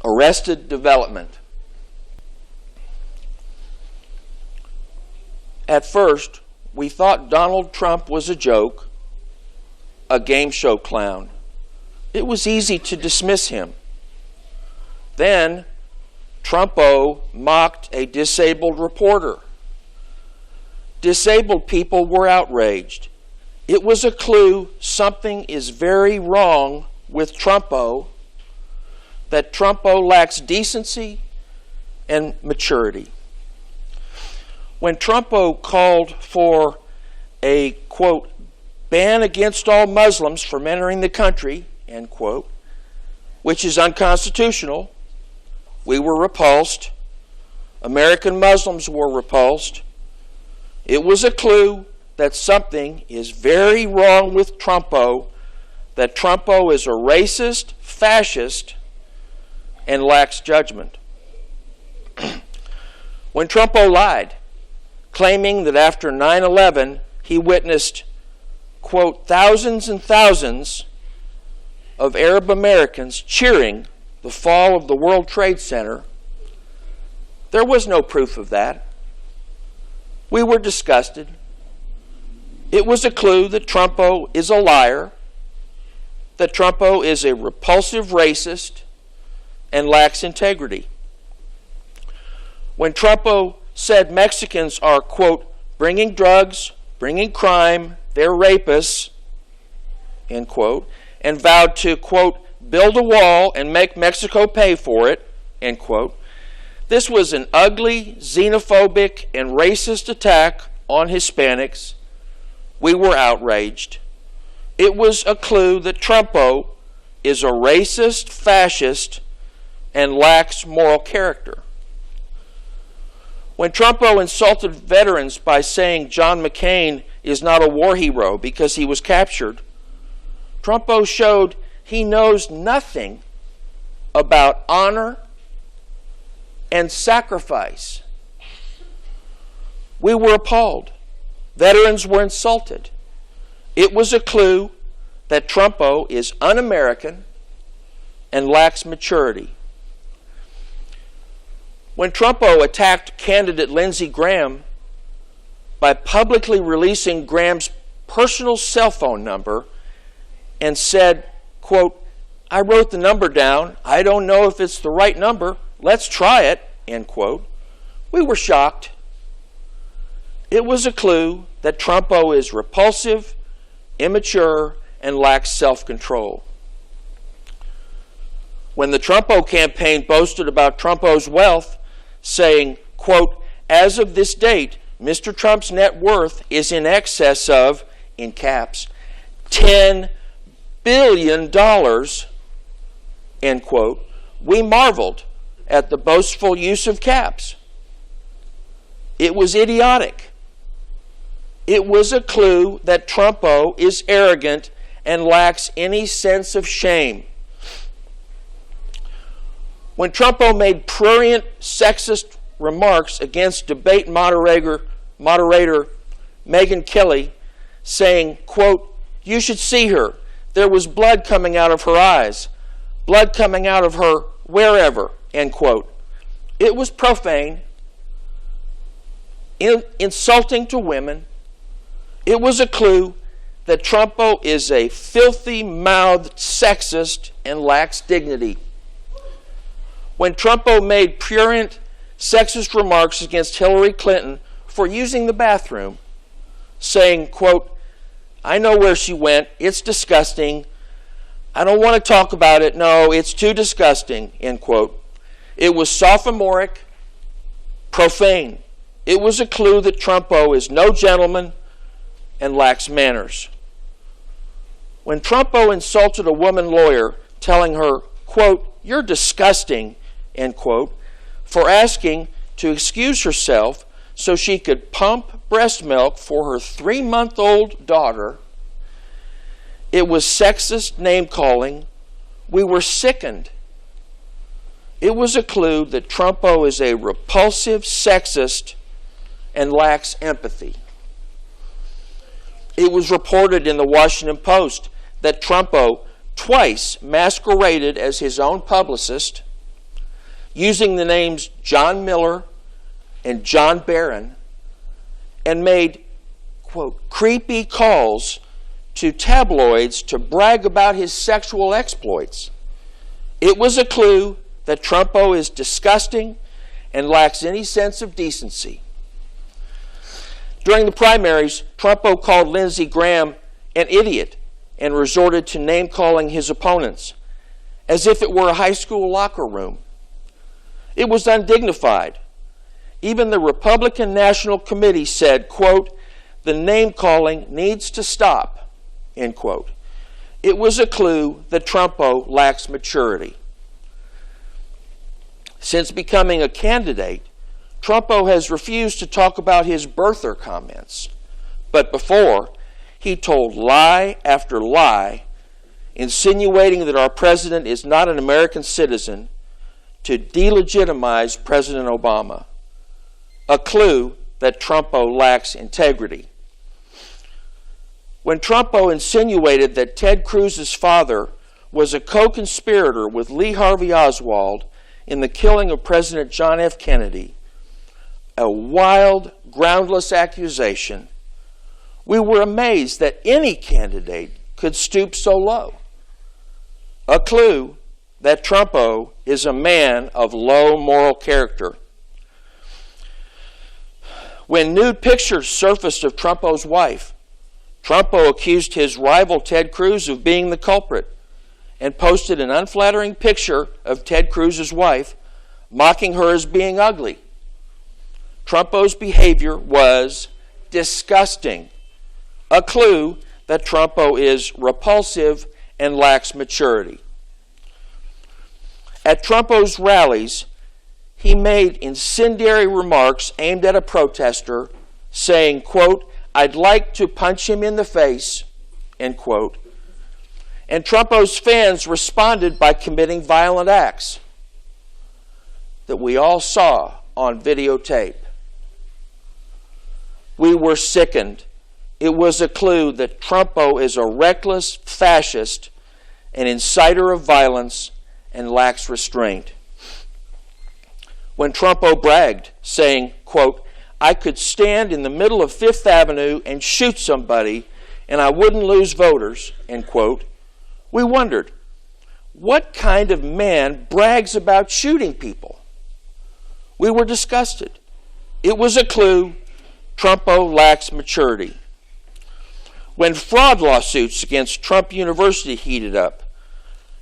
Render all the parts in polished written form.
Arrested Development. At first, we thought Donald Trump was a joke, a game show clown. It was easy to dismiss him. Then, Trumpo mocked a disabled reporter. Disabled people were outraged. It was a clue something is very wrong with Trumpo, that Trumpo lacks decency and maturity. When Trumpo called for a, quote, ban against all Muslims from entering the country, end quote, which is unconstitutional, we were repulsed. American Muslims were repulsed. It was a clue that something is very wrong with Trumpo, that Trumpo is a racist, fascist, and lacks judgment. When Trumpo lied, claiming that after 9/11 he witnessed, quote, thousands and thousands of Arab Americans cheering the fall of the World Trade Center, there was no proof of that. We were disgusted. It was a clue that Trumpo is a liar, that Trumpo is a repulsive racist and lacks integrity. When Trumpo said Mexicans are, quote, bringing drugs, bringing crime, they're rapists, end quote, and vowed to, quote, build a wall and make Mexico pay for it, end quote, this was an ugly, xenophobic, and racist attack on Hispanics. We were outraged. It was a clue that Trumpo is a racist, fascist, and lacks moral character. When Trumpo insulted veterans by saying John McCain is not a war hero because he was captured, Trumpo showed he knows nothing about honor and sacrifice. We were appalled. Veterans were insulted. It was a clue that Trumpo is un-American and lacks maturity. When Trumpo attacked candidate Lindsey Graham by publicly releasing Graham's personal cell phone number and said, quote, I wrote the number down. I don't know if it's the right number. Let's try it, end quote. We were shocked. It was a clue that Trumpo is repulsive, immature, and lacks self-control. When the Trumpo campaign boasted about Trumpo's wealth, saying, quote, as of this date, Mr. Trump's net worth is in excess of, in caps, $10 billion, end quote, we marveled at the boastful use of caps. It was idiotic. It was a clue that Trumpo is arrogant and lacks any sense of shame. When Trumpo made prurient, sexist remarks against debate moderator Megyn Kelly, saying, quote, you should see her. There was blood coming out of her eyes, blood coming out of her wherever, end quote. It was profane, insulting to women. It was a clue that Trumpo is a filthy-mouthed sexist and lacks dignity. When Trumpo made prurient, sexist remarks against Hillary Clinton for using the bathroom, saying, quote, I know where she went. It's disgusting. I don't want to talk about it. No, it's too disgusting, end quote. It was sophomoric, profane. It was a clue that Trumpo is no gentleman and lacks manners. When Trumpo insulted a woman lawyer, telling her, quote, you're disgusting, end quote, for asking to excuse herself so she could pump breast milk for her 3-month-old daughter, it was sexist name-calling. We were sickened. It was a clue that Trumpo is a repulsive sexist and lacks empathy. It was reported in the Washington Post that Trumpo twice masqueraded as his own publicist, using the names John Miller and John Barron, and made, quote, creepy calls to tabloids to brag about his sexual exploits. It was a clue that Trumpo is disgusting and lacks any sense of decency. During the primaries, Trumpo called Lindsey Graham an idiot and resorted to name-calling his opponents, as if it were a high school locker room. It was undignified. Even the Republican National Committee said, quote, the name-calling needs to stop, end quote. It was a clue that Trumpo lacks maturity. Since becoming a candidate, Trumpo has refused to talk about his birther comments. But before, he told lie after lie, insinuating that our president is not an American citizen, to delegitimize President Obama. A clue that Trumpo lacks integrity. When Trumpo insinuated that Ted Cruz's father was a co-conspirator with Lee Harvey Oswald in the killing of President John F. Kennedy, a wild, groundless accusation, we were amazed that any candidate could stoop so low. A clue that Trumpo is a man of low moral character. When nude pictures surfaced of Trumpo's wife, Trumpo accused his rival Ted Cruz of being the culprit and posted an unflattering picture of Ted Cruz's wife, mocking her as being ugly. Trumpo's behavior was disgusting, a clue that Trumpo is repulsive and lacks maturity. At Trumpo's rallies, he made incendiary remarks aimed at a protester, saying, quote, I'd like to punch him in the face, end quote. And Trumpo's fans responded by committing violent acts that we all saw on videotape. We were sickened. It was a clue that Trumpo is a reckless fascist, an inciter of violence, and lacks restraint. When Trumpo bragged, saying, quote, I could stand in the middle of Fifth Avenue and shoot somebody and I wouldn't lose voters, end quote, we wondered, what kind of man brags about shooting people? We were disgusted. It was a clue Trumpo lacks maturity. When fraud lawsuits against Trump University heated up,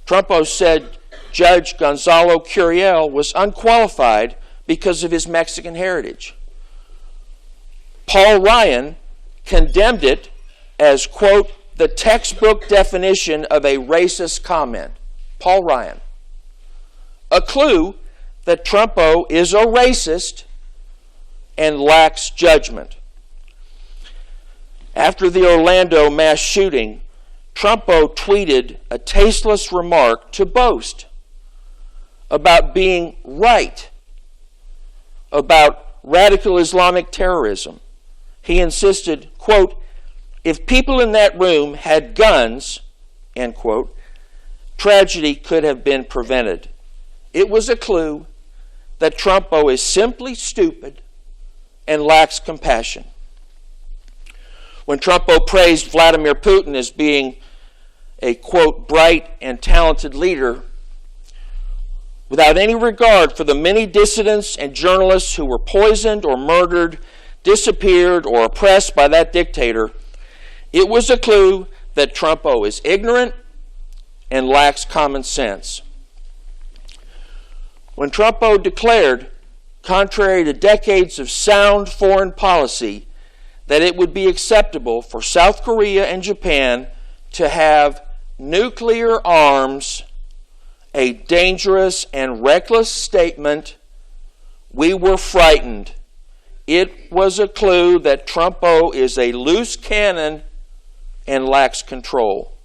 Trumpo said Judge Gonzalo Curiel was unqualified because of his Mexican heritage. Paul Ryan condemned it as, quote, the textbook definition of a racist comment. Paul Ryan. A clue that Trumpo is a racist and lacks judgment. After the Orlando mass shooting, Trumpo tweeted a tasteless remark to boast about being right about radical Islamic terrorism. He insisted, quote, if people in that room had guns, end quote, tragedy could have been prevented. It was a clue that Trumpo is simply stupid and lacks compassion. When Trumpo praised Vladimir Putin as being a, quote, bright and talented leader, without any regard for the many dissidents and journalists who were poisoned or murdered, disappeared, or oppressed by that dictator, it was a clue that Trumpo is ignorant and lacks common sense. When Trumpo declared, contrary to decades of sound foreign policy, that it would be acceptable for South Korea and Japan to have nuclear arms, a dangerous and reckless statement, we were frightened. It was a clue that Trumpo is a loose cannon and lacks control.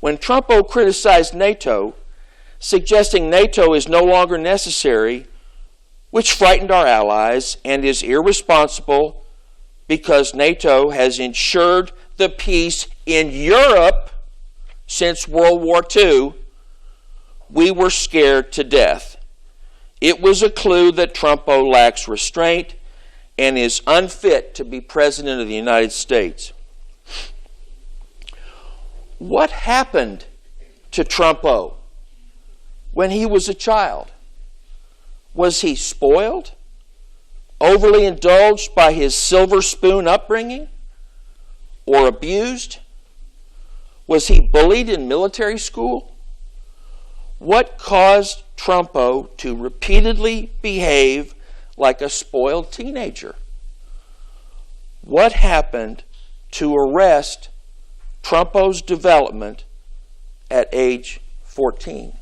When Trumpo criticized NATO, suggesting NATO is no longer necessary, which frightened our allies and is irresponsible because NATO has ensured the peace in Europe since World War II, we were scared to death. It was a clue that Trumpo lacks restraint and is unfit to be President of the United States. What happened to Trumpo when he was a child? Was he spoiled? Overly indulged by his silver spoon upbringing? Or abused? Was he bullied in military school? What caused Trumpo to repeatedly behave like a spoiled teenager? What happened to arrest Trumpo's development at age 14?